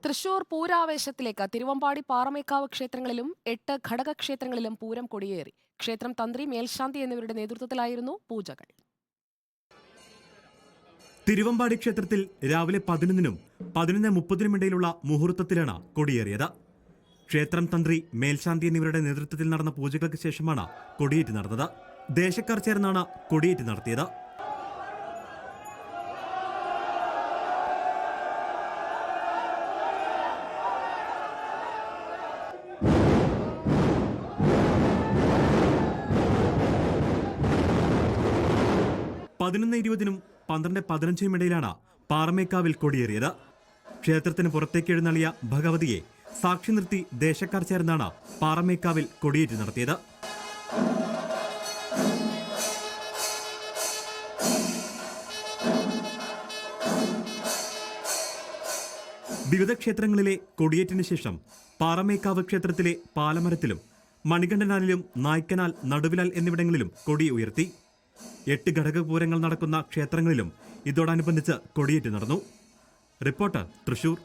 തൃശൂർ പൂരാവേശത്തിലേക്ക് തിരുവമ്പാടി പാറമേക്കാവ് ക്ഷേത്രങ്ങളിലും 8 ഘടകക്ഷേത്രങ്ങളിലും പൂരം കൊടിയേറി. ക്ഷേത്രം തന്ത്രി, മേൽശാന്തി എന്നിവരുടെ നേതൃത്വത്തിലായിരുന്നു പൂജകൾ. തിരുവമ്പാടി ക്ഷേത്രത്തിൽ രാവിലെ 11-നും 11:30-നും ഇടയിലുള്ള മുഹൂർത്തത്തിലാണ് കൊടിയേറിയത്. ക്ഷേത്രം തന്ത്രി, മേൽശാന്തി എന്നിവരുടെ നേതൃത്വത്തിൽ നടന്ന പൂജകൾക്ക് ശേഷമാണ് കൊടിയേറ്റ് നടന്നത്. ദേശക്കാർ ചേർന്നാണ് കൊടിയേറ്റ് നടത്തിയത്. പതിനൊന്ന് 20-നും 12:15-നും ഇടയിലാണ് പാറമേക്കാവിൽ കൊടിയേറിയത്. ക്ഷേത്രത്തിന് പുറത്തേക്ക് എഴുന്നള്ളിയ ഭഗവതിയെ സാക്ഷി നിർത്തി ദേശക്കാർ ചേർന്നാണ് പാറമേക്കാവിൽ കൊടിയേറ്റ് നടത്തിയത്. വിവിധ ക്ഷേത്രങ്ങളിലെ കൊടിയേറ്റിന് ശേഷം പാറമേക്കാവ് ക്ഷേത്രത്തിലെ പാലമരത്തിലും മണികണ്ഠനാലിലും നായ്ക്കനാൽ, നടുവിലാൽ എന്നിവിടങ്ങളിലും കൊടി ഉയർത്തി. 8 ഘടകപൂരങ്ങൾ നടക്കുന്ന ക്ഷേത്രങ്ങളിലും ഇതോടനുബന്ധിച്ച് കൊടിയേറ്റ് നടന്നു. റിപ്പോർട്ടർ, തൃശൂർ.